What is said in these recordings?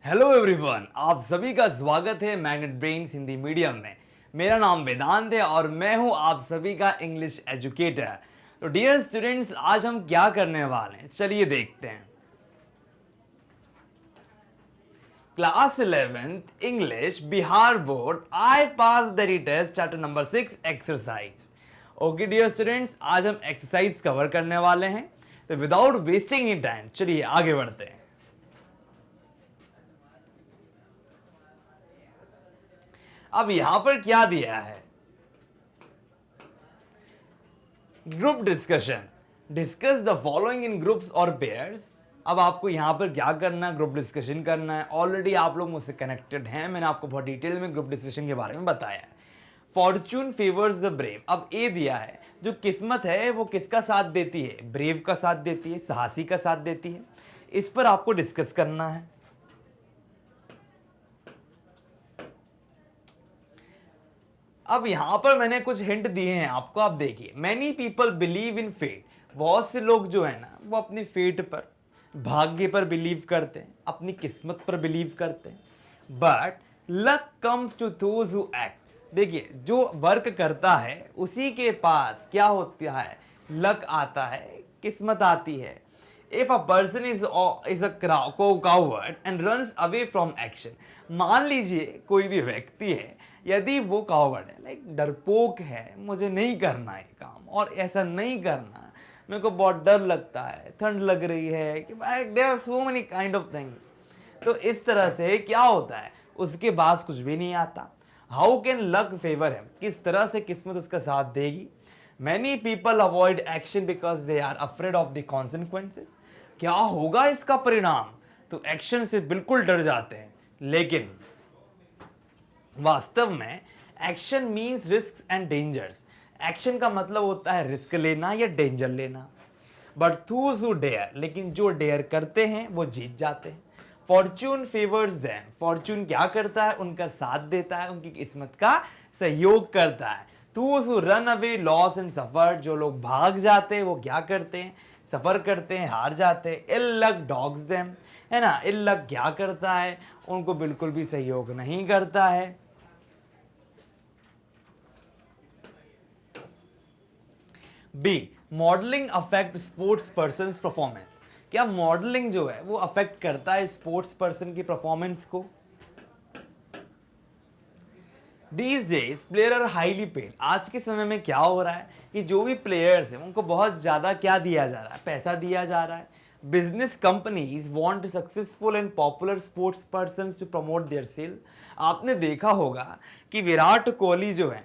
Hello everyone, आप सभी का स्वागत है मैग्नेट ब्रेन्स हिंदी मीडियम में। मेरा नाम वेदांत है और मैं हूं आप सभी का इंग्लिश एजुकेटर। तो डियर स्टूडेंट्स, आज हम क्या करने वाले हैं, चलिए देखते हैं। Class 11th English Bihar board I pass the test chapter number 6 exercise. Okay dear students, आज हम एक्सरसाइज कवर करने वाले हैं। तो विदाउट वेस्टिंग इन टाइम चलिए आगे बढ़ते हैं। अब यहां पर क्या दिया है, group discussion, discuss the following in groups और पेयर्स। अब आपको यहां पर क्या करना है, ग्रुप डिस्कशन करना है। ऑलरेडी आप लोग मुझसे कनेक्टेड हैं, मैंने आपको बहुत डिटेल में ग्रुप डिस्कशन के बारे में बताया है। फॉर्चून फेवर्स द ब्रेव, अब ए दिया है, जो किस्मत है वो किसका साथ देती है, ब्रेव का साथ देती है, साहसी का साथ देती है। इस पर आपको डिस्कस करना है। अब यहां पर मैंने कुछ हिंट दिए हैं आपको, आप देखिए। Many people believe in fate, बहुत से लोग जो है ना वो अपनी फेट पर, भाग्य पर बिलीव करते हैं, अपनी किस्मत पर बिलीव करते हैं। But luck comes to those who act, देखिए जो वर्क करता है उसी के पास क्या होता है, लक आता है, किस्मत आती है। If a person is a coward and runs away from action, मान लीजिए कोई भी व्यक्ति है, यदि वो कावर्ड है, लाइक डरपोक है, मुझे नहीं करना है काम और ऐसा नहीं करना, मेरे को बहुत डर लगता है, ठंड लग रही है, कि there are so many kind of things. तो इस तरह से क्या होता है, उसके पास कुछ भी नहीं आता। How can luck favour him, किस तरह से किस्मत उसका साथ देगी। Many people avoid action because they are afraid of the consequences, क्या होगा इसका परिणाम, तो एक्शन से बिल्कुल डर जाते हैं। लेकिन वास्तव में action means risk and dangers, action का मतलब होता है रिस्क लेना या डेंजर लेना। बट दोज हु डेयर, लेकिन जो डेयर करते हैं वो जीत जाते हैं। फॉर्च्यून फेवर्स देम, फॉर्च्यून क्या करता है, उनका साथ देता है, उनकी किस्मत का सहयोग करता है। Those who run away loss and सफर, जो लोग भाग जाते हैं वो क्या करते हैं, सफर करते हैं, हार जाते हैं। इल लक डॉग्स देम, है ना, इल लक क्या करता है, उनको बिल्कुल भी सहयोग नहीं करता है। B, modelling affect sports person performance, क्या मॉडलिंग जो है वो अफेक्ट करता है स्पोर्ट्स पर्सन की परफॉर्मेंस को। These days player are highly paid, आज के समय में क्या हो रहा है कि जो भी प्लेयर्स हैं उनको बहुत ज्यादा क्या दिया जा रहा है, पैसा दिया जा रहा है। Business companies want successful and popular sports person to promote their sale. आपने देखा होगा कि विराट कोहली जो है,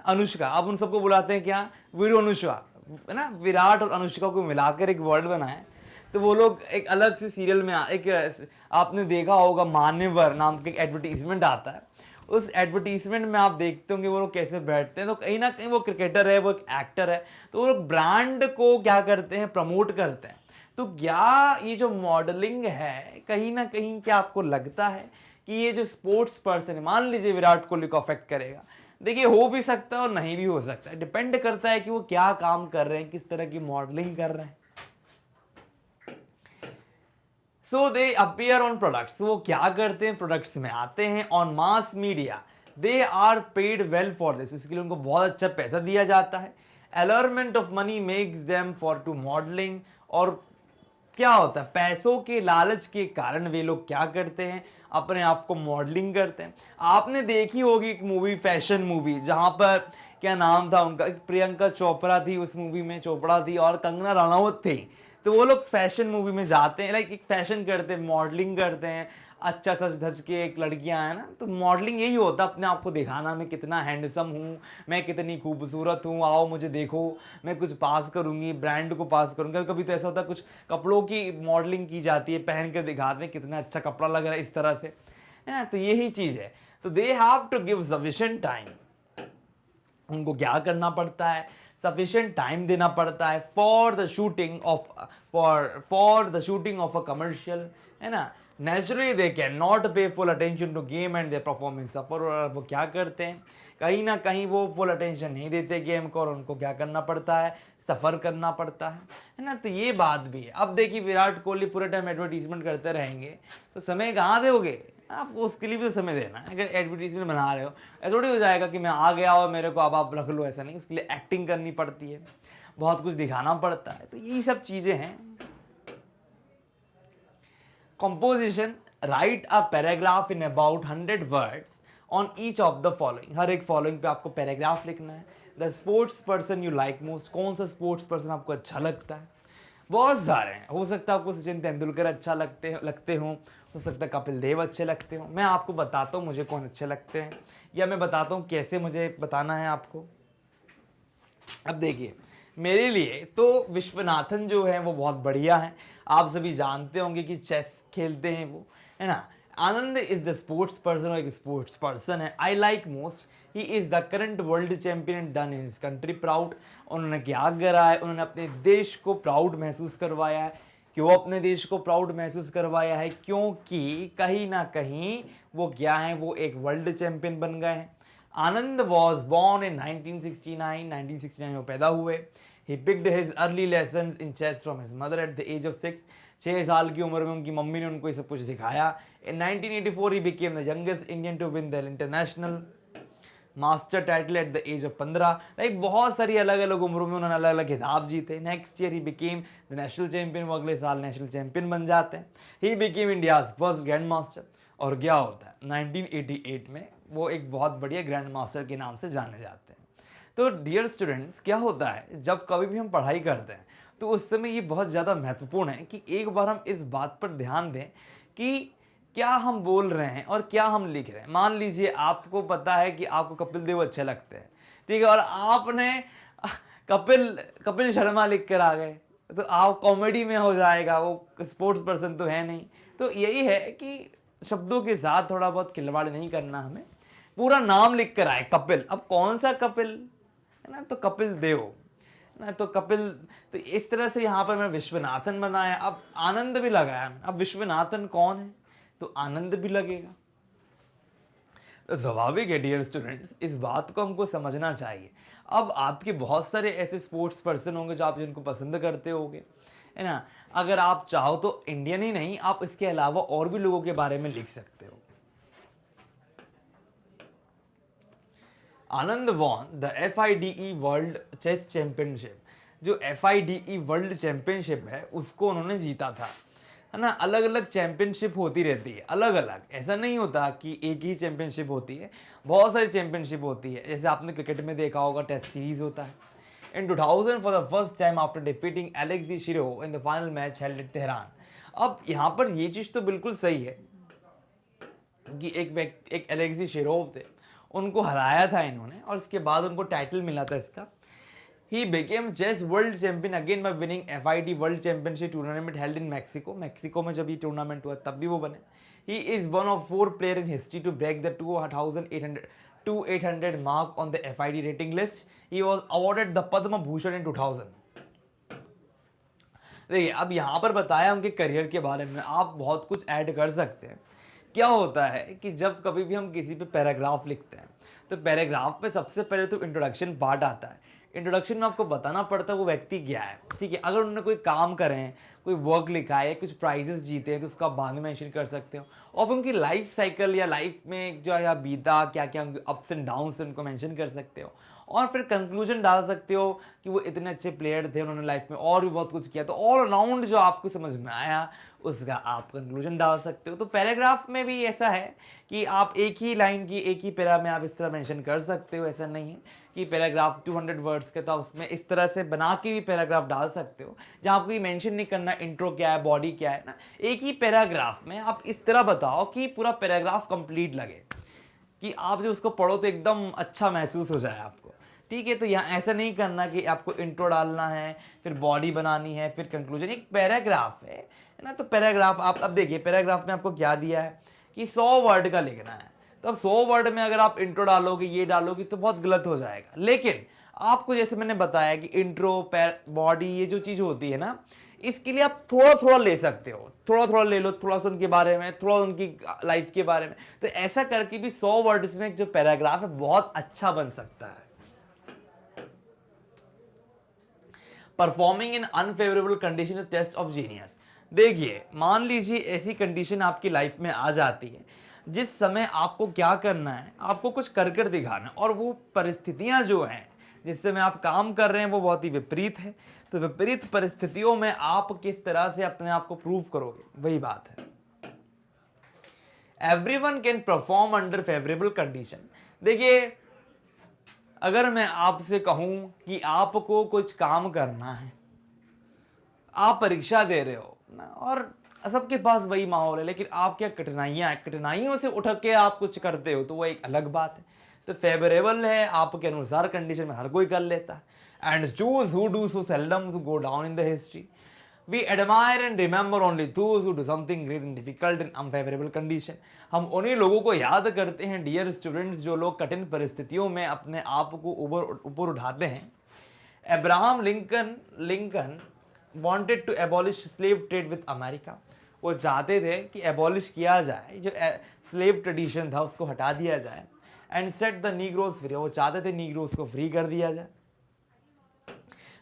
अनुष्का, आप उन सबको बुलाते हैं क्या, वीरू अनुष्का, है ना, विराट और अनुष्का को मिलाकर एक वर्ड बना है। तो वो लोग एक अलग से सीरियल में एक आपने देखा होगा, मान्यवर नाम का एक एडवर्टीजमेंट आता है। उस एडवर्टीजमेंट में आप देखते होंगे वो लोग कैसे बैठते हैं। तो कहीं ना कहीं वो क्रिकेटर है, वो एक एक्टर है, तो वो लोग ब्रांड को क्या करते हैं, प्रमोट करते हैं। तो क्या ये जो मॉडलिंग है, कहीं ना कहीं क्या आपको लगता है कि ये जो स्पोर्ट्स पर्सन है, मान लीजिए विराट कोहली को अफेक्ट करेगा। देखिए हो भी सकता है और नहीं भी हो सकता है, डिपेंड करता है कि वो क्या काम कर रहे हैं, किस तरह की मॉडलिंग कर रहे हैं। So they appear on products, वो क्या करते हैं, प्रोडक्ट्स में आते हैं। On mass media they are paid well for this, इसके लिए उनको बहुत अच्छा पैसा दिया जाता है। Allurement of money makes them for to modelling, और क्या होता है, पैसों के लालच के कारण वे लोग क्या करते हैं, अपने आप को मॉडलिंग करते हैं। आपने देखी होगी एक मूवी, फैशन मूवी, जहां पर क्या नाम था उनका, प्रियंका चोपड़ा थी उस मूवी में, चोपड़ा थी और कंगना रनावत थी। तो वो लोग फैशन मूवी में जाते हैं, लाइक एक फैशन करते हैं, मॉडलिंग करते हैं, अच्छा सच धज के एक लड़कियां हैं ना। तो मॉडलिंग यही होता है, अपने आप को दिखाना, मैं कितना हैंडसम हूँ, मैं कितनी खूबसूरत हूँ, आओ मुझे देखो, मैं कुछ पास करूंगी, ब्रांड को पास करूंगा। कभी तो ऐसा होता है कुछ कपड़ों की मॉडलिंग की जाती है, पहन कर दिखाते हैं कितना अच्छा कपड़ा लग रहा है, इस तरह से, है ना। तो यही चीज है। तो they have to give sufficient time, उनको क्या करना पड़ता है, सफिशिएंट टाइम देना पड़ता है for the shooting of, for the shooting of a commercial, है ना। Naturally they can not pay full attention to game and their performance suffer. और वो क्या करते हैं, कहीं ना कहीं वो फुल अटेंशन नहीं देते गेम को, और उनको क्या करना पड़ता है, सफ़र करना पड़ता है ना। तो ये बात भी है। अब देखिए विराट कोहली पूरे टाइम एडवर्टीजमेंट करते रहेंगे तो समय कहाँ दोगे, आपको उसके लिए भी तो समय देना है। अगर एडवर्टीजमेंट बना रहे हो, ऐसा थोड़ी हो जाएगा कि मैं आ गया और मेरे को अब आप रख लो, ऐसा नहीं। उसके लिए एक्टिंग करनी पड़ती है, बहुत कुछ दिखाना पड़ता है। तो यही सब चीज़ें हैं। Composition, write a paragraph in about 100 words on each of the following. हर एक फॉलोइंग पे आपको पैराग्राफ लिखना है। The sports person you like most, कौन सा स्पोर्ट्स पर्सन आपको अच्छा लगता है। बहुत सारे हैं, हो सकता है आपको सचिन तेंदुलकर अच्छा लगते हो सकता है कपिल देव अच्छे लगते हो। मैं आपको बताता हूँ मुझे कौन अच्छे लगते हैं, या मैं बताता हूँ कैसे मुझे बताना है आपको। अब देखिए मेरे लिए तो विश्वनाथन जो है वो बहुत बढ़िया है। आप सभी जानते होंगे कि चेस खेलते हैं वो, है ना। आनंद इज द स्पोर्ट्स पर्सन, और एक स्पोर्ट्स पर्सन है। I like most, he is the current world champion, done in his country proud. उन्होंने क्या करा है, उन्होंने अपने देश को प्राउड महसूस करवाया है। क्यों अपने देश को प्राउड महसूस करवाया है, क्योंकि कहीं ना कहीं वो क्या है, वो एक वर्ल्ड चैंपियन बन गए हैं। आनंद वॉज बॉर्न इन 1969 में पैदा हुए। He picked his early lessons in chess from his mother at the age of 6। 6 साल की उम्र में उनकी मम्मी ने उनको ये सब कुछ सिखाया। In 1984 he became the youngest Indian to win the international master title at the age of 15। Like बहुत सारी अलग अलग उम्रों में उन्होंने अलग अलग खिताब जीते। Next year he became the national champion, वो अगले साल नेशनल चैंपियन बन जाते हैं। He became India's first grand master. और क्या होता है 1988 में वो एक बहुत बढ़िया ग्रैंड मास्टर के नाम से जाने जाते हैं। तो डियर स्टूडेंट्स, क्या होता है जब कभी भी हम पढ़ाई करते हैं तो उस समय ये बहुत ज़्यादा महत्वपूर्ण है कि एक बार हम इस बात पर ध्यान दें कि क्या हम बोल रहे हैं और क्या हम लिख रहे हैं। मान लीजिए आपको पता है कि आपको कपिल देव अच्छे लगते हैं, ठीक है, और आपने कपिल शर्मा लिख कर आ गए, तो आप कॉमेडी में हो जाएगा, वो स्पोर्ट्स पर्सन तो है नहीं। तो यही है कि शब्दों के साथ थोड़ा बहुत खिलवाड़ नहीं करना, हमें पूरा नाम लिख कर आए कपिल। अब कौन सा कपिल, है ना, तो कपिल देव ना, तो कपिल। तो इस तरह से यहाँ पर मैं विश्वनाथन बनाया। अब आनंद भी लगाया। अब विश्वनाथन कौन है, तो आनंद भी लगेगा। तो स्वाभाविक है डियर स्टूडेंट्स, इस बात को हमको समझना चाहिए। अब आपके बहुत सारे ऐसे स्पोर्ट्स पर्सन होंगे जो आप जिनको पसंद करते होंगे, है ना। अगर आप चाहो तो इंडियन ही नहीं, आप इसके अलावा और भी लोगों के बारे में लिख सकते हो। Anand won the FIDE world chess championship. जो FIDE वर्ल्ड चैंपियनशिप है उसको उन्होंने जीता था, है ना। अलग अलग चैंपियनशिप होती रहती है, अलग अलग, ऐसा नहीं होता कि एक ही चैंपियनशिप होती है, बहुत सारी चैंपियनशिप होती है। जैसे आपने क्रिकेट में देखा होगा टेस्ट सीरीज होता है। In 2000 for the first time after defeating Alexei Shirov in the final match held at Tehran. अब यहाँ पर ये चीज़ तो बिल्कुल सही है कि एक एलेक्सी शिरोव थे, उनको हराया था इन्होंने, और इसके बाद उनको टाइटल मिला था इसका। He became chess world champion again by winning FIDE World Championship tournament held in Mexico. Mexico में जब ये टूर्नामेंट हुआ तब भी वो बने। He is one of 4 players in history to break the 2800 mark on the FIDE rating list. He was awarded the Padma Bhushan in 2000. देखिए अब यहाँ पर बताया उनके करियर के बारे में, आप बहुत कुछ ऐड कर सकते हैं। क्या होता है कि जब कभी भी हम किसी पे पैराग्राफ लिखते हैं तो पैराग्राफ में सबसे पहले तो इंट्रोडक्शन पार्ट आता है। इंट्रोडक्शन में आपको बताना पड़ता है वो व्यक्ति क्या है, ठीक है। अगर उन्होंने कोई काम करे हैं, कोई वर्क लिखा है, कुछ प्राइजेस जीते हैं, तो उसका बाद में मेंशन कर सकते हो। और फिर उनकी लाइफ साइकिल या लाइफ में जो है बीता, क्या क्या उनके अप्स एंड डाउन्स उनको मेंशन कर सकते हो। और फिर कंक्लूजन डाल सकते हो कि वो इतने अच्छे प्लेयर थे, उन्होंने लाइफ में और भी बहुत कुछ किया। तो ऑल राउंड जो आपको समझ में आया उसका आप कंक्लूजन डाल सकते हो। तो पैराग्राफ में भी ऐसा है कि आप एक ही लाइन की एक ही पैरा में आप इस तरह मेंशन कर सकते हो। ऐसा नहीं है कि पैराग्राफ 200 वर्ड्स के, तो आप उसमें इस तरह से बना के भी पैराग्राफ डाल सकते हो जहाँ आपको ये मेंशन नहीं करना इंट्रो क्या है, बॉडी क्या है ना। एक ही पैराग्राफ में आप इस तरह बताओ कि पूरा पैराग्राफ कंप्लीट लगे, कि आप जो उसको पढ़ो तो एकदम अच्छा महसूस हो जाए आपको, ठीक है। तो यहाँ ऐसा नहीं करना कि आपको इंट्रो डालना है, फिर बॉडी बनानी है, फिर कंक्लूजन। एक पैराग्राफ है ना, तो पैराग्राफ आप अब देखिए पैराग्राफ में आपको क्या दिया है कि 100 वर्ड का लिखना है। तो अब 100 वर्ड में अगर आप इंट्रो डालोगे, ये डालोगे, तो बहुत गलत हो जाएगा। लेकिन आपको जैसे मैंने बताया कि इंट्रो, बॉडी, ये जो चीज़ होती है ना, इसके लिए आप थोड़ा थोड़ा ले सकते हो, थोड़ा थोड़ा ले लो, थोड़ा सा उनके बारे में, थोड़ा उनकी लाइफ के बारे में। तो ऐसा करके भी 100 वर्ड्स में जो पैराग्राफ है बहुत अच्छा बन सकता है। Performing in unfavourable condition test of genius. देखिए, मान लीजिए ऐसी कंडीशन आपकी लाइफ में आ जाती है जिस समय आपको क्या करना है, आपको कुछ कर कर दिखाना, और वो परिस्थितियां जो हैं जिस समय आप काम कर रहे हैं वो बहुत ही विपरीत है। तो विपरीत परिस्थितियों में आप किस तरह से अपने आप को प्रूव करोगे, वही बात है। Everyone can perform under favourable condition. देखिए, अगर मैं आपसे कहूं कि आपको कुछ काम करना है, आप परीक्षा दे रहे हो ना, और सबके पास वही माहौल है, लेकिन आप क्या कठिनाइयों से उठ के आप कुछ करते हो, तो वो एक अलग बात है। तो फेवरेबल है, आपके अनुसार कंडीशन में हर कोई कर लेता है। And choose who do so seldom to go down in the history. We admire and remember only those who do something great and difficult in unfavorable condition. हम उन्हीं लोगों को याद करते हैं डियर स्टूडेंट्स जो लोग कठिन परिस्थितियों में अपने आप को ऊपर उठाते हैं। Abraham Lincoln wanted to abolish slave trade with America. वो चाहते थे कि एबॉलिश किया जाए, जो स्लेव ट्रेडिशन था उसको हटा दिया जाए, and set the Negroes free. वो चाहते थे नीग्रोज को फ्री कर दिया जाए।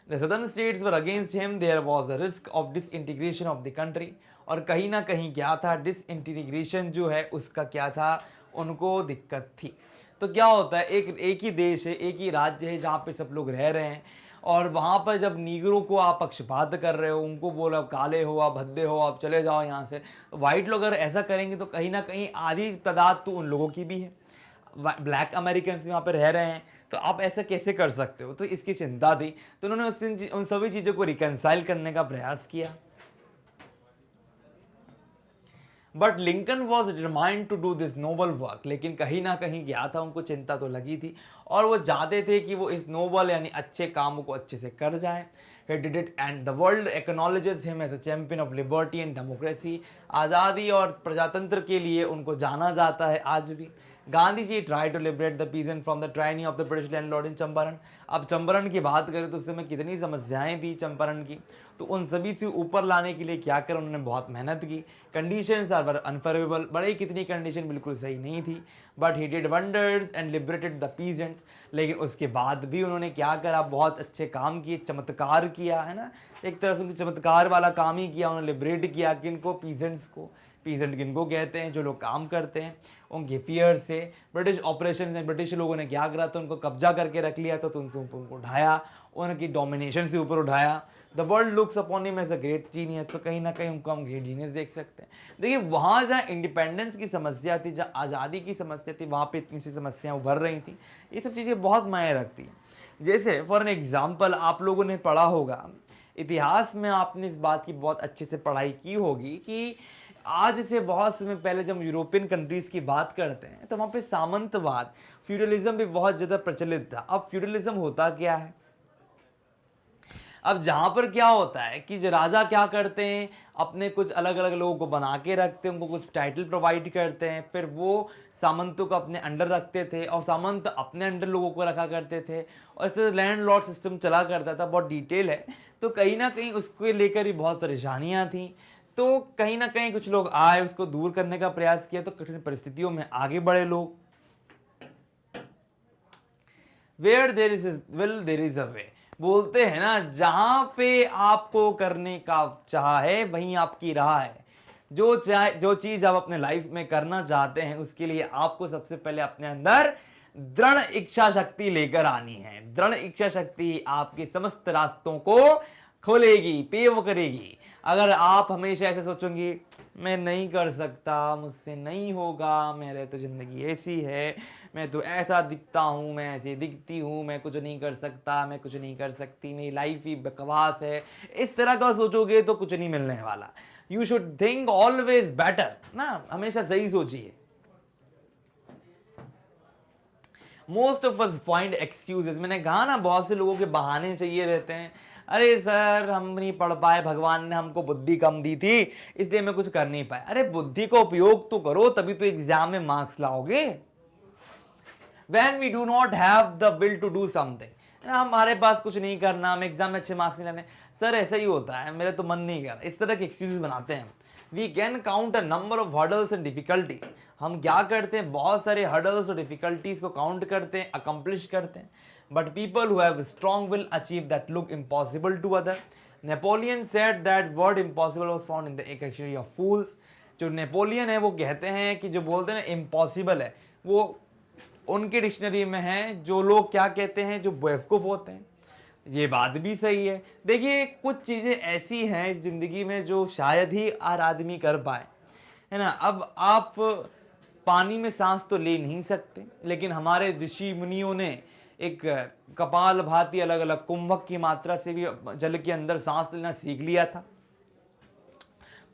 The southern states were against him. There was a risk of disintegration of the country. और कहीं ना कहीं क्या था, डिसइंटीग्रेशन जो है उसका क्या था, उनको दिक्कत थी। तो क्या होता है, एक ही देश है, एक ही राज्य है जहाँ पे सब लोग रह रहे हैं, और वहाँ पर जब नीगरों को आप पक्षपात कर रहे हो, उनको बोलो आप काले हो, आप भद्दे हो, आप चले जाओ यहाँ से, वाइट लोग अगर ऐसा करेंगे तो कहीं ना कहीं आधी तादाद तो उन लोगों की भी है, ब्लैक अमेरिकन वहाँ पे रह रहे हैं, तो आप ऐसा कैसे कर सकते हो। तो इसकी चिंता थी, तो उन्होंने उन सभी चीज़ों को रिकंसाइल करने का प्रयास किया। But Lincoln was determined to do this noble work. लेकिन कहीं ना कहीं क्या था, उनको चिंता तो लगी थी, और वो चाहते थे कि वो इस नोबल यानी अच्छे कामों को अच्छे से कर जाएं। He did it and the world acknowledges him as a champion of liberty and democracy. आज़ादी और प्रजातंत्र के लिए उनको जाना जाता है आज भी। Gandhi ji try to liberate the peasant from the tyranny of the British landlord in Champaran. अब चंपारण की बात करें तो उस समय कितनी समस्याएं थी चंपारण की, तो उन सभी से ऊपर लाने के लिए क्या कर उन्होंने बहुत मेहनत की। कंडीशंस आर अनफेवरेबल, बड़े कितनी कंडीशन बिल्कुल सही नहीं थी, but he did wonders and liberated the peasants. लेकिन उसके बाद भी उन्होंने क्या करा, बहुत अच्छे काम किए, चमत्कार किया, है ना, एक तरह से चमत्कार वाला काम ही किया। उन्होंने लिबरेट किया किनको, पीजेंट्स को। पीजेंट किनको कहते हैं, जो लोग काम करते हैं, उनके फियर से। ब्रिटिश ऑपरेशन में ब्रिटिश लोगों ने क्या करा, तो उनको कब्जा करके रख लिया, तो उनसे उनको उठाया, उनकी डोमिनेशन से ऊपर उठाया। The world looks upon him as a great genius. तो कहीं ना कहीं उनको हम ग्रेट जीनियस देख सकते हैं। देखिए, वहाँ जहाँ इंडिपेंडेंस की समस्या थी, जहाँ आज़ादी की समस्या थी, वहाँ पे इतनी सी समस्याएं उभर रही थी। ये सब चीज़ें बहुत मायने रखती हैं। जैसे फॉर एन एग्जाम्पल, आप लोगों ने पढ़ा होगा इतिहास में, आपने इस बात की बहुत अच्छे से पढ़ाई की होगी कि आज से बहुत समय पहले जब यूरोपियन कंट्रीज़ की बात करते हैं तो वहाँ पे सामंतवाद, फ्यूडलिज्म भी बहुत ज़्यादा प्रचलित था। अब फ्यूडलिज्म होता क्या है, अब जहाँ पर क्या होता है कि जो राजा क्या करते हैं, अपने कुछ अलग अलग लोगों को बना के रखते हैं, उनको कुछ टाइटल प्रोवाइड करते हैं, फिर वो सामंतों को अपने अंडर रखते थे और सामंत अपने अंडर लोगों को रखा करते थे, और इससे लैंडलॉर्ड सिस्टम चला करता था। बहुत डिटेल है, तो कहीं ना कहीं उसको लेकर ही बहुत परेशानियाँ थी। तो कहीं ना कहीं कुछ लोग आए, उसको दूर करने का प्रयास किया, तो कठिन परिस्थितियों में आगे बढ़े लोग। Where there is will there is a way, बोलते हैं ना, जहां पे आपको करने का चाह है वहीं आपकी राह है। जो चीज आप अपने लाइफ में करना चाहते हैं, उसके लिए आपको सबसे पहले अपने अंदर दृढ़ इच्छा शक्ति लेकर आनी है। दृढ़ इच्छा शक्ति आपके समस्त रास्तों को खोलेगी, पेव करेगी। अगर आप हमेशा ऐसे सोचोगे, मैं नहीं कर सकता, मुझसे नहीं होगा, मेरे तो ज़िंदगी ऐसी है, मैं तो ऐसा दिखता हूँ, मैं ऐसी दिखती हूँ, मैं कुछ नहीं कर सकता, मैं कुछ नहीं कर सकती, मेरी लाइफ ही बकवास है, इस तरह का सोचोगे तो कुछ नहीं मिलने वाला। You should think always better ना, हमेशा सही सोचिए। Most of us find excuses. मैंने कहा ना, बहुत से लोगों के बहाने चाहिए रहते हैं। अरे सर, हम नहीं पढ़ पाए, भगवान ने हमको बुद्धि कम दी थी इसलिए मैं कुछ कर नहीं पाया। अरे बुद्धि का उपयोग तो करो, तभी तो एग्जाम में मार्क्स लाओगे। When we do not have the will to do something, है ना, हमारे पास कुछ नहीं करना, हम एग्जाम में अच्छे मार्क्स नहीं लाने, सर ऐसा ही होता है, मेरा तो मन नहीं कर रहा, इस तरह के एक्सक्यूजेस बनाते हैं। We can count a number of hurdles and difficulties, हम क्या करते हैं, बहुत सारे हर्डल्स और डिफिकल्टीज को काउंट करते हैं, अकम्प्लिश करते हैं, but people who have strong will achieve that look impossible to other. Napoleon said that word impossible was found in the dictionary of fools. जो नेपोलियन है वो कहते हैं कि जो बोलते हैं ना इम्पॉसिबल है, वो उनके डिक्शनरी में है जो लोग क्या कहते हैं, जो बेवकूफ़ होते हैं। ये बात भी सही है। देखिए कुछ चीज़ें ऐसी हैं इस ज़िंदगी में जो शायद ही हर आदमी कर पाए, है ना। अब आप पानी में सांस तो ले नहीं सकते, लेकिन हमारे ऋषि मुनियों ने एक कपाल भाती अलग अलग कुंभक की मात्रा से भी जल के अंदर सांस लेना सीख लिया था।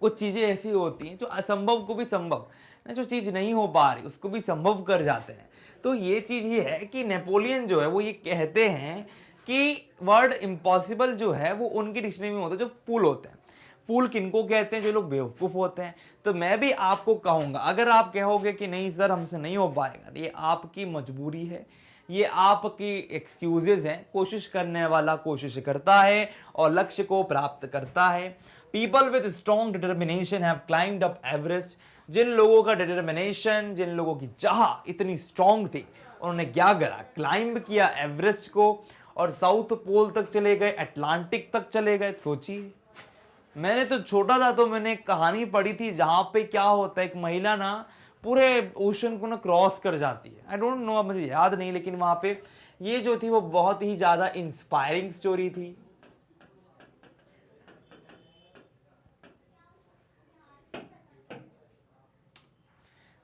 कुछ चीज़ें ऐसी होती हैं जो असंभव को भी संभव, जो चीज़ नहीं हो पा रही उसको भी संभव कर जाते हैं। तो ये चीज़ ये है कि नेपोलियन जो है वो ये कहते हैं कि वर्ड इम्पॉसिबल जो है वो उनकी डिक्शनरी में होता है जो फूल होते हैं। फूल किनको कहते हैं, जो लोग बेवकूफ़ होते हैं। तो मैं भी आपको कहूँगा, अगर आप कहोगे कि नहीं सर हमसे नहीं हो पाएगा, ये आपकी मजबूरी है, ये आपकी एक्सक्यूजेज हैं। कोशिश करने वाला कोशिश करता है और लक्ष्य को प्राप्त करता है। People with strong determination have climbed up Everest. जिन लोगों का डिटर्मिनेशन, जिन लोगों की चाह इतनी स्ट्रॉन्ग थी, उन्होंने क्या करा, क्लाइंब किया एवरेस्ट को और साउथ पोल तक चले गए, अटलांटिक तक चले गए। सोचिए, मैंने तो छोटा था तो मैंने एक कहानी पढ़ी थी जहां पे क्या होता है, एक महिला ना पूरे ओशन को ना क्रॉस कर जाती है। आई डोंट नो, मुझे याद नहीं, लेकिन वहां पे ये जो थी वो बहुत ही ज्यादा इंस्पायरिंग स्टोरी थी।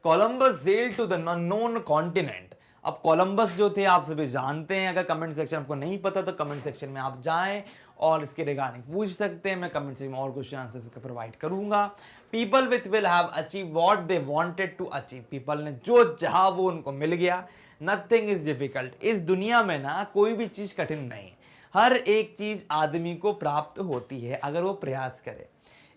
Columbus sailed to the unknown continent. अब कोलंबस जो थे आप सभी जानते हैं, अगर कमेंट सेक्शन आपको नहीं पता तो कमेंट सेक्शन में आप जाएं और इसके रिगार्डिंग पूछ सकते हैं। मैं कमेंट सेक्शन में और क्वेश्चन आंसर्स प्रोवाइड करूंगा। People with will have achieve what they wanted to achieve. People ने जो चाहा वो उनको मिल गया। Nothing is difficult. इस दुनिया में ना कोई भी चीज कठिन नहीं है, हर एक चीज आदमी को प्राप्त होती है अगर वो प्रयास करे।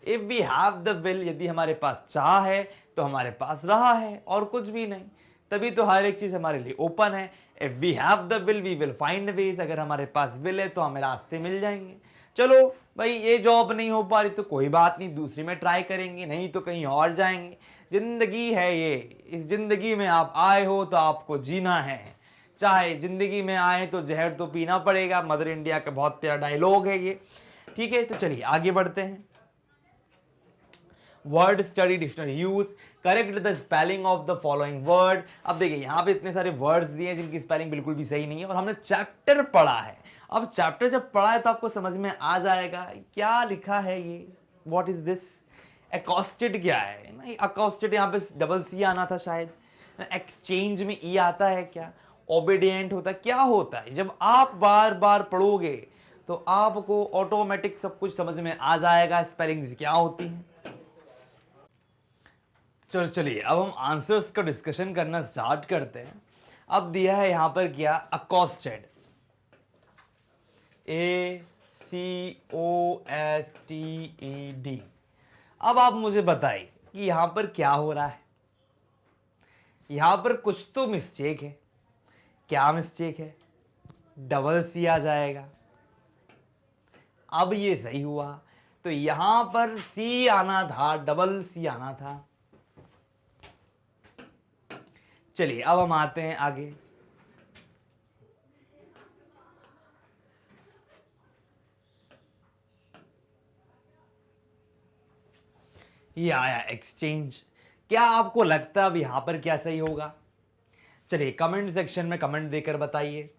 If we have the will, यदि हमारे पास चाह है तो हमारे पास रहा है, और कुछ भी नहीं, तभी तो हर एक चीज हमारे लिए ओपन है। If we have the will we will find ways. अगर हमारे पास विल है तो हमें रास्ते मिल जाएंगे। चलो भाई, ये जॉब नहीं हो पा रही तो कोई बात नहीं, दूसरी में ट्राई करेंगे, नहीं तो कहीं और जाएंगे। जिंदगी है ये, इस जिंदगी में आप आए हो तो आपको जीना है। चाहे जिंदगी में आए तो जहर तो पीना पड़ेगा। मदर इंडिया का बहुत प्यारा डायलॉग है ये। ठीक है, तो चलिए आगे बढ़ते हैं। Word study dictionary use, correct the spelling of the following word. अब देखिए यहाँ पे इतने सारे वर्ड्स दिए हैं जिनकी स्पेलिंग बिल्कुल भी सही नहीं है, और हमने चैप्टर पढ़ा है। अब चैप्टर जब पढ़ा है तो आपको समझ में आ जाएगा क्या लिखा है ये। What is this? अकॉस्टेड क्या है ना, अकॉस्टेड यहाँ पे डबल सी आना था शायद। एक्सचेंज में ई आता है क्या? ओबीडियंट होता है क्या? होता है जब आप बार बार पढ़ोगे तो आपको ऑटोमेटिक सब कुछ समझ में आ जाएगा, स्पेलिंग्स क्या होती हैं। चलो चलिए अब हम आंसर्स का डिस्कशन करना स्टार्ट करते हैं। अब दिया है यहां पर क्या, अकॉस्टेड, ACOSTED। अब आप मुझे बताइए कि यहां पर क्या हो रहा है। यहां पर कुछ तो मिस्टेक है। क्या मिस्टेक है? डबल सी आ जाएगा। अब ये सही हुआ, तो यहां पर सी आना था, डबल सी आना था। चलिए अब हम आते हैं आगे। ये आया एक्सचेंज। क्या आपको लगता है अब यहां पर क्या सही होगा? चलिए कमेंट सेक्शन में कमेंट देकर बताइए।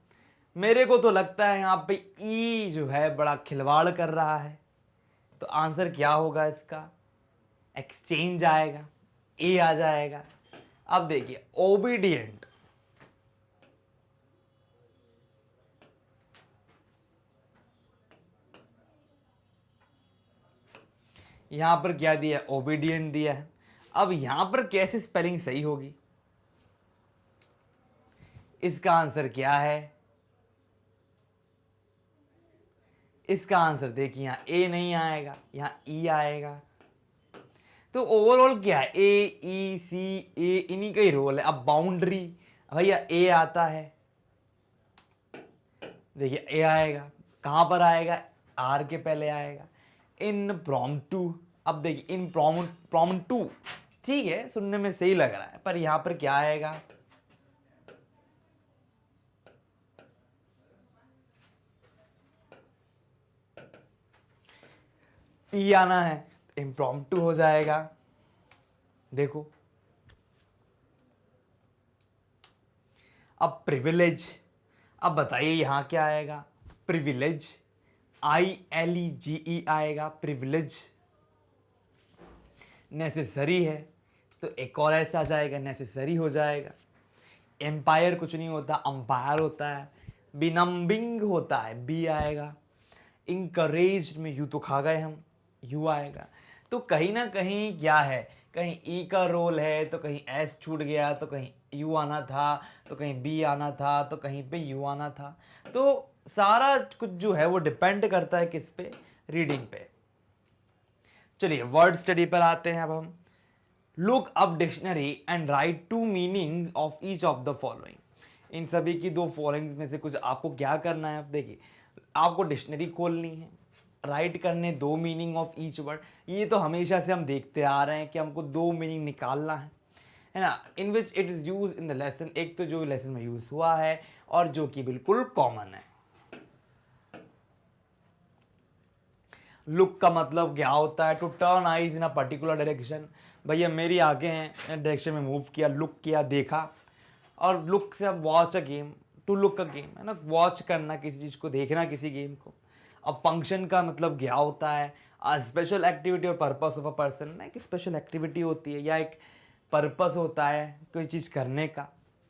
मेरे को तो लगता है यहां पे ई जो है बड़ा खिलवाड़ कर रहा है। तो आंसर क्या होगा इसका? एक्सचेंज आएगा, ए आ जाएगा। अब देखिए ओबीडियंट, यहां पर क्या दिया है? ओबीडियंट दिया है। अब यहां पर कैसे स्पेलिंग सही होगी? इसका आंसर क्या है? इसका आंसर देखिए यहां ए नहीं आएगा, यहां ई आएगा। तो ओवरऑल क्या है? AECA इन्हीं का ही रोल है। अब बाउंड्री भैया ए आता है, देखिए ए आएगा, कहाँ पर आएगा, आर के पहले आएगा। इम्प्रॉम्प्टू, अब देखिए इम्प्रॉम्प्टू, ठीक है सुनने में सही लग रहा है, पर यहां पर क्या आएगा, पी आना है, इम्प्रॉम्प्टू हो जाएगा। देखो अब प्रिविलेज, अब बताइए यहां क्या आएगा, प्रिविलेज, ILEGE आएगा, प्रिविलेज। नेसेसरी है तो एक और ऐसा आ जाएगा, नेसेसरी हो जाएगा। एम्पायर कुछ नहीं होता, अंपायर होता है। बिनम्बिंग होता है, बी आएगा। इंकरेज में यू तो खा गए हम, यू आएगा। तो कहीं ना कहीं क्या है, कहीं ई का रोल है तो कहीं एस छूट गया, तो कहीं यू आना था, तो कहीं बी आना था, तो कहीं पे यू आना था। तो सारा कुछ जो है वो डिपेंड करता है किस पे, रीडिंग पे। चलिए वर्ड स्टडी पर आते हैं अब हम। Look up dictionary and write 2 meanings of each of the following. इन सभी की 2 फॉलोइंग्स में से कुछ आपको क्या करना है, अब देखिए आपको डिक्शनरी खोलनी है, राइट करने 2 मीनिंग ऑफ ईच वर्ड। ये तो हमेशा से हम देखते आ रहे हैं कि हमको 2 मीनिंग निकालना है ना, in which it is use in the lesson. एक तो जो लेसन में यूज हुआ है और जो कि बिल्कुल कॉमन है। लुक का मतलब क्या होता है, to turn eyes in a particular direction. भैया मेरी आंखें हैं, डायरेक्शन में मूव किया, लुक किया, देखा। और लुक से अब watch a game, to look a game है ना, वॉच करना किसी चीज़ को, देखना किसी गेम को। अब फंक्शन का मतलब क्या होता है, स्पेशल एक्टिविटी और पर्पस ऑफ अ पर्सन ना, एक स्पेशल एक्टिविटी होती है या एक पर्पस होता है कोई चीज़ करने का।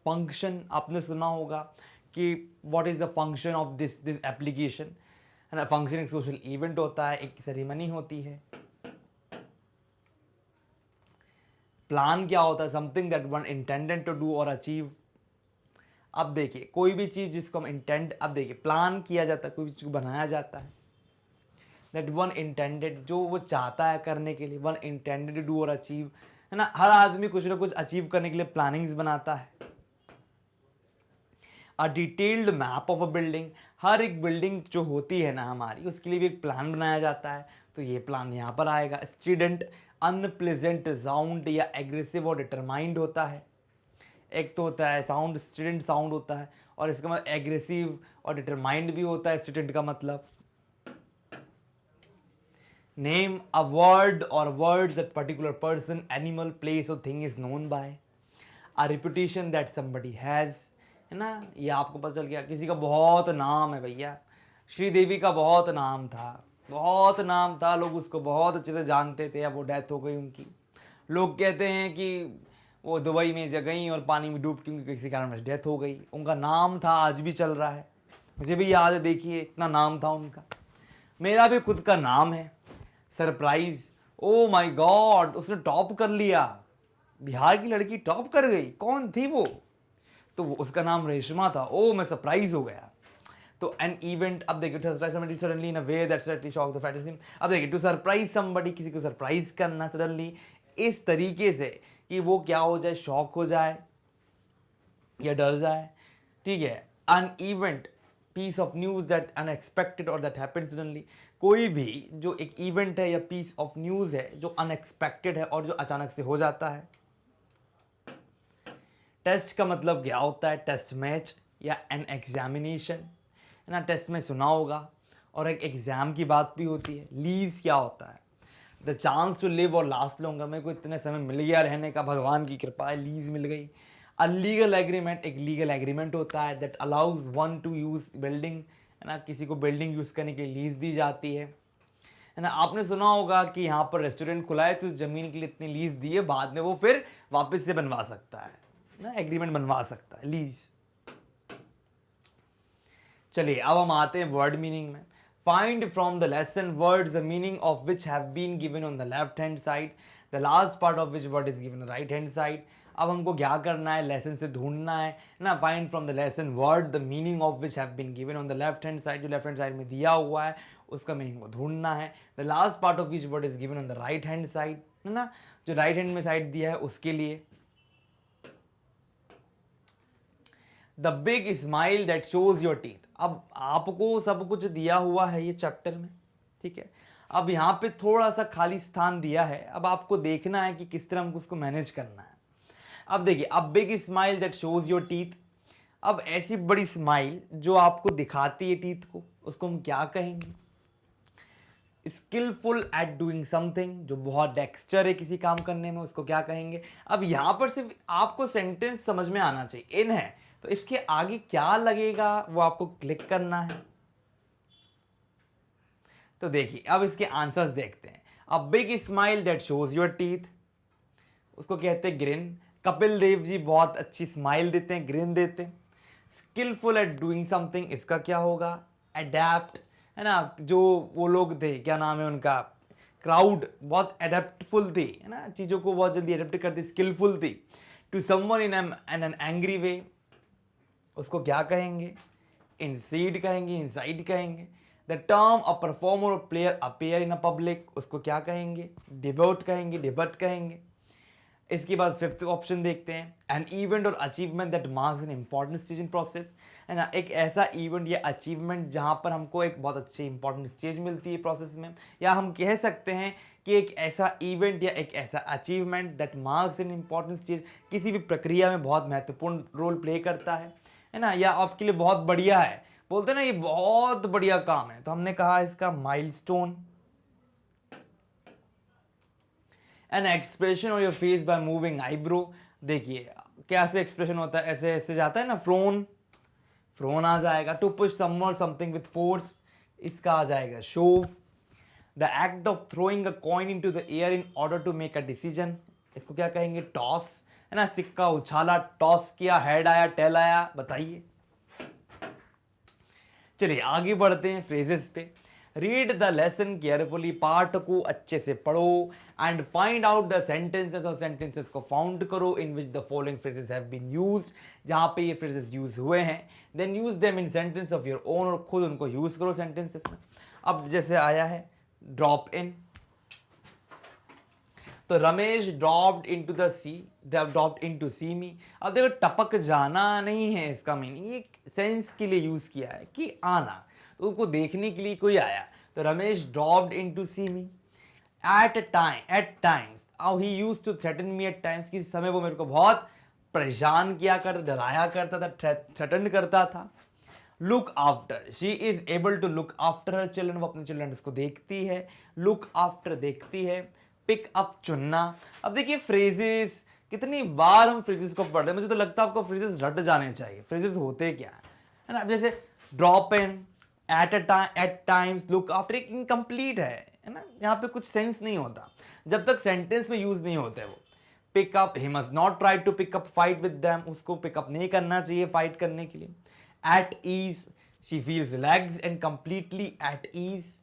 फंक्शन आपने सुना होगा कि what is the function of this application, है ना। फंक्शन एक सोशल इवेंट होता है, एक सेरेमनी होती है। प्लान क्या होता है, something that one intended to do और अचीव। अब देखिए कोई भी चीज़ जिसको हम इंटेंड, अब देखिए प्लान किया जाता है, कोई भी चीज़ को बनाया जाता है, दैट वन इंटेंडेड, जो वो चाहता है करने के लिए, वन इंटेंडेड टू डू और अचीव, है ना। हर आदमी कुछ ना कुछ अचीव करने के लिए प्लानिंग्स बनाता है। A detailed map of a building, हर एक बिल्डिंग जो होती है ना हमारी, उसके लिए भी एक प्लान बनाया जाता है, तो ये प्लान यहाँ पर आएगा। स्टूडेंट, अनप्लेजेंट साउंड या एग्रेसिव और डिटरमाइंड होता है। एक तो होता है साउंड, स्टूडेंट साउंड होता है, और इसका मतलब एग्रेसिव और डिटरमाइंड भी होता है स्टूडेंट का मतलब। नेम अ वर्ड और words that particular person, animal, place और thing is known by. A reputation that somebody has, है ना। ये आपको पता चल गया, किसी का बहुत नाम है भैया, श्रीदेवी का बहुत नाम था, बहुत नाम था, लोग उसको बहुत अच्छे से जानते थे, अब वो डेथ हो गई उनकी। लोग कहते हैं कि वो दुबई में गई और पानी में डूब के उनकी किसी कारण डेथ हो गई। उनका नाम था, आज भी चल रहा है, मुझे भी याद है, देखिए इतना नाम था उनका। मेरा भी खुद का नाम है, सरप्राइज। ओ माय गॉड, उसने टॉप कर लिया, बिहार की लड़की टॉप कर गई, कौन थी वो, तो उसका नाम रेशमा था। ओ मैं सरप्राइज हो गया। तो एन इवेंट, अब देखिए to surprise somebody suddenly in a way that suddenly shock the fantasy. अब देखिए टू सरप्राइज समबडी, किसी को सरप्राइज करना सडनली इस तरीके से कि वो क्या हो जाए, शॉक हो जाए या डर जाए, ठीक है। An event, piece of news that unexpected और दैट हैपेंड सडनली। कोई भी जो एक इवेंट है या पीस ऑफ न्यूज है जो अनएक्सपेक्टेड है और जो अचानक से हो जाता है। टेस्ट का मतलब क्या होता है, टेस्ट मैच या एन एग्जामिनेशन, है ना। टेस्ट में सुना होगा, और एक एग्जाम की बात भी होती है। लीज क्या होता है, द चांस टू लिव और लास्ट लॉन्गर, मेरे को इतने समय मिल गया रहने का, भगवान की कृपा है, लीज मिल गई। अ लीगल एग्रीमेंट, एक लीगल एग्रीमेंट होता है that allows one two use building, है ना, किसी को बिल्डिंग यूज करने के लिए लीज दी जाती है ना। आपने सुना होगा कि यहाँ पर रेस्टोरेंट खुला है तो जमीन के लिए इतनी लीज दी है, बाद में वो फिर वापस से बनवा सकता है ना, एग्रीमेंट बनवा सकता है, लीज। चलिए अब हम आते हैं वर्ड मीनिंग में। Find from the lesson words the meaning of which have been given on the left hand side, the last part of which word is given right hand side. अब हमको क्या करना है, लेसन से ढूंढना है ना। Find from the lesson word the meaning of which have been given on the left hand side, जो लेफ्ट हैंड साइड में दिया हुआ है उसका मीनिंग को ढूंढना है। The last part of which word is given on the right hand side, है ना, जो राइट हैंड में साइड दिया है उसके लिए। The big smile that shows your teeth. अब आपको सब कुछ दिया हुआ है ये चैप्टर में, ठीक है। अब यहाँ पे थोड़ा सा खाली स्थान दिया है, अब आपको देखना है कि किस तरह हमको उसको मैनेज करना है। अब देखिए, अब big smile that shows your teeth, अब ऐसी बड़ी स्माइल जो आपको दिखाती है टीथ को, उसको हम क्या कहेंगे? स्किलफुल एट डूइंग समथिंग, जो बहुत डेक्स्चर है किसी काम करने में, उसको क्या कहेंगे? अब यहां पर सिर्फ आपको सेंटेंस समझ में आना चाहिए, इन है तो इसके आगे क्या लगेगा वो आपको क्लिक करना है। तो देखिए, अब इसके आंसर्स देखते हैं। अब big smile that shows your teeth, उसको कहते हैं ग्रिन। कपिल देव जी बहुत अच्छी स्माइल देते हैं, ग्रिन देते हैं। स्किलफुल एट डूइंग समथिंग, इसका क्या होगा? अडेप्ट, है ना, जो वो लोग थे, क्या नाम है उनका, क्राउड बहुत अडेप्टफुल थी, है ना, चीज़ों को बहुत जल्दी अडेप्ट करती, स्किलफुल थी। To someone in an angry way, उसको क्या कहेंगे? इंसीड कहेंगे, इंसाइड कहेंगे। द टर्म अ परफॉर्मर और player appear in a public, उसको क्या कहेंगे? डिबोट कहेंगे, डिबट कहेंगे। इसके बाद फिफ्थ ऑप्शन देखते हैं, एन इवेंट और achievement that marks an important stage in process, है ना, एक ऐसा इवेंट या अचीवमेंट जहां पर हमको एक बहुत अच्छी इंपॉर्टेंट स्टेज मिलती है प्रोसेस में, या हम कह सकते हैं कि एक ऐसा इवेंट या एक ऐसा achievement that marks an important stage, किसी भी प्रक्रिया में बहुत महत्वपूर्ण रोल प्ले करता है ना, या आपके लिए बहुत बढ़िया है, बोलते हैं ना ये बहुत बढ़िया काम है, तो हमने कहा इसका milestone. An expression on your face by moving eyebrow, देखिए कैसे एक्सप्रेशन होता है, ऐसे ऐसे जाता है ना, फ्रोन, फ्रोन आ जाएगा। To push someone something with force, इसका आ जाएगा shove. The act of throwing a coin into the air in order to make a decision, इसको क्या कहेंगे? टॉस, है ना, सिक्का उछाला, टॉस किया, हेड आया, टेल आया, बताइए। चलिए आगे बढ़ते हैं फ्रेजेस पे। रीड द लेसन केयरफुली, पाठ को अच्छे से पढ़ो, and find out the sentences, और सेंटेंसेस को फाउंड करो in which the following phrases have been used, जहां पे ये फ्रेजेस यूज हुए हैं। Then use them in sentence of your own, और खुद उनको यूज करो सेंटेंसेस में। अब जैसे आया है ड्रॉप इन, तो Ramesh dropped into the sea, dropped into सी मी। अब देखो टपक जाना नहीं है इसका मीनिंग, ये सेंस के लिए यूज किया है कि आना, तो उनको देखने के लिए कोई आया, तो Ramesh dropped into C me. At times, he used to threaten me at times, किसी समय वो मेरे को बहुत परेशान किया करता, डराया करता था, थ्रेटन करता था। Look after, she is able to look after her children, वो अपने चिल्ड्रन को देखती है। लुक आफ्टर देखती है। पिक अप चुनना। अब देखिए फ्रेजेस, कितनी बार हम फ्रेजेस को पढ़ रहे हैं, मुझे तो लगता है आपको फ्रेजेस रट जाने चाहिए, फ्रेजेस होते क्या है ना। जैसे drop in, at times, look after, एक इनकम्प्लीट है ना, यहाँ पे कुछ सेंस नहीं होता जब तक सेंटेंस में यूज नहीं होते वो। Pickup, he must not try to pickup fight with them, उसको पिकअप नहीं करना चाहिए फाइट करने के लिए। At ease, she feels relax and completely at ease,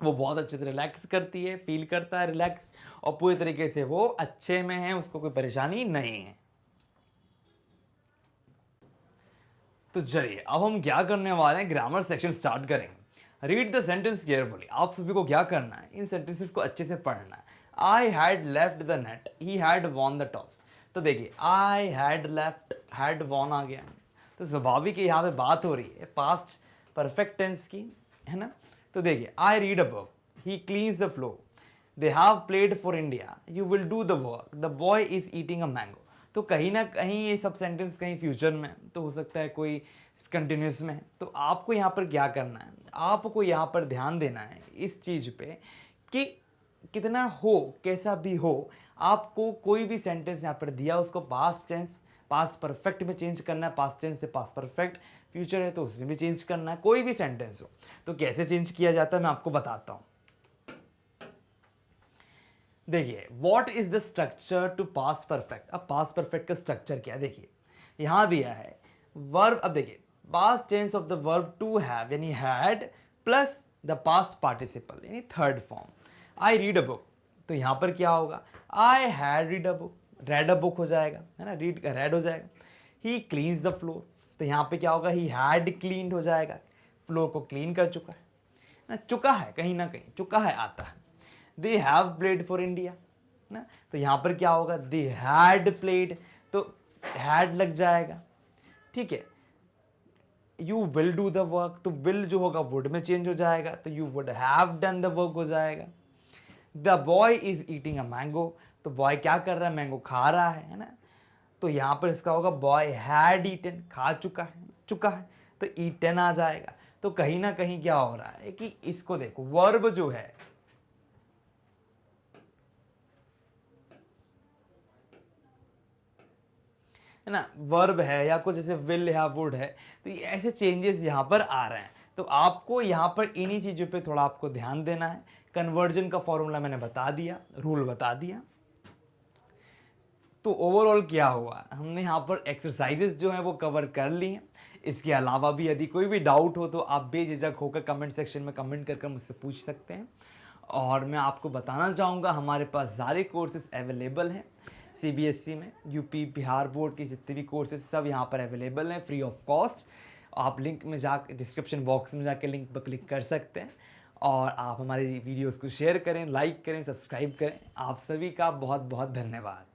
वो बहुत अच्छे से रिलैक्स करती है, फील करता है रिलैक्स, और पूरी तरीके से वो अच्छे में है, उसको कोई परेशानी नहीं है। तो चलिए अब हम क्या करने वाले हैं, ग्रामर सेक्शन स्टार्ट करेंगे। रीड द सेंटेंस केयरफुली, आप सभी को क्या करना है, इन सेंटेंसेस को अच्छे से पढ़ना है। I had left the net, he had won the toss. तो देखिए I had left, had won आ गया, तो स्वाभाविक है यहाँ पे बात हो रही है पास्ट परफेक्ट टेंस की, है ना। तो देखिए आई read a book, he cleans the floor, they have played for India, you will do the work, the boy is eating a mango. तो कहीं ना कहीं ये सब सेंटेंस कहीं फ्यूचर में, तो हो सकता है कोई कंटिन्यूस में है। तो आपको यहाँ पर क्या करना है, आपको यहाँ पर ध्यान देना है इस चीज़ पे कि कितना हो, कैसा भी हो, आपको कोई भी सेंटेंस यहाँ पर दिया उसको पास्ट टेंस, पास्ट परफेक्ट में चेंज करना है, पास्ट टेंस से पास्ट परफेक्ट, फ्यूचर है तो उसमें भी चेंज करना है, कोई भी सेंटेंस हो। तो कैसे चेंज किया जाता है मैं आपको बताता हूँ। देखिए what is the structure to past perfect. अब पास्ट परफेक्ट का स्ट्रक्चर क्या है, देखिए यहां दिया है वर्ब। अब देखिए past tense of the verb to have, यानी had plus the past participle, यानी third form. I read a book, तो यहां पर क्या होगा, I had read a book, read a book हो जाएगा, है ना, रीड का रेड हो जाएगा। ही क्लीन्स द फ्लोर, तो यहां पे क्या होगा, ही हैड क्लीन्ड हो जाएगा, फ्लोर को क्लीन कर चुका है ना, चुका है, कहीं ना कहीं चुका है आता है। They have played for India ना, तो यहां पर क्या होगा, दे हैड प्लेड, तो हैड लग जाएगा। ठीक है, you will do the work, तो विल जो होगा वुड में चेंज हो जाएगा, तो you would have done the work हो जाएगा। The boy is eating a mango, तो बॉय क्या कर रहा है, मैंगो खा रहा है ना, तो यहाँ पर इसका होगा बॉय हैड ईटन, खा चुका है, तो ईटन आ जाएगा। तो कहीं ना कहीं क्या हो रहा है कि इसको देखो, वर्ब जो है ना, वर्ब है या कुछ जैसे विल या वुड है, तो ये ऐसे चेंजेस यहाँ पर आ रहे हैं। तो आपको यहाँ पर इन्हीं चीज़ों पे थोड़ा आपको ध्यान देना है। कन्वर्जन का फॉर्मूला मैंने बता दिया, रूल बता दिया। तो ओवरऑल क्या हुआ, हमने यहाँ पर एक्सरसाइजेस जो हैं वो कवर कर ली हैं। इसके अलावा भी यदि कोई भी डाउट हो तो आप बेझिझक होकर कमेंट सेक्शन में कमेंट कर मुझसे पूछ सकते हैं। और मैं आपको बताना चाहूँगा, हमारे पास सारे कोर्सेज अवेलेबल हैं सीबीएसई में, यूपी बिहार बोर्ड के जितने भी कोर्सेज सब यहाँ पर अवेलेबल हैं फ्री ऑफ कॉस्ट। आप लिंक में जा डिस्क्रिप्शन बॉक्स में जाकर लिंक पर क्लिक कर सकते हैं और आप हमारी वीडियोस को शेयर करें, लाइक करें, सब्सक्राइब करें। आप सभी का बहुत बहुत धन्यवाद।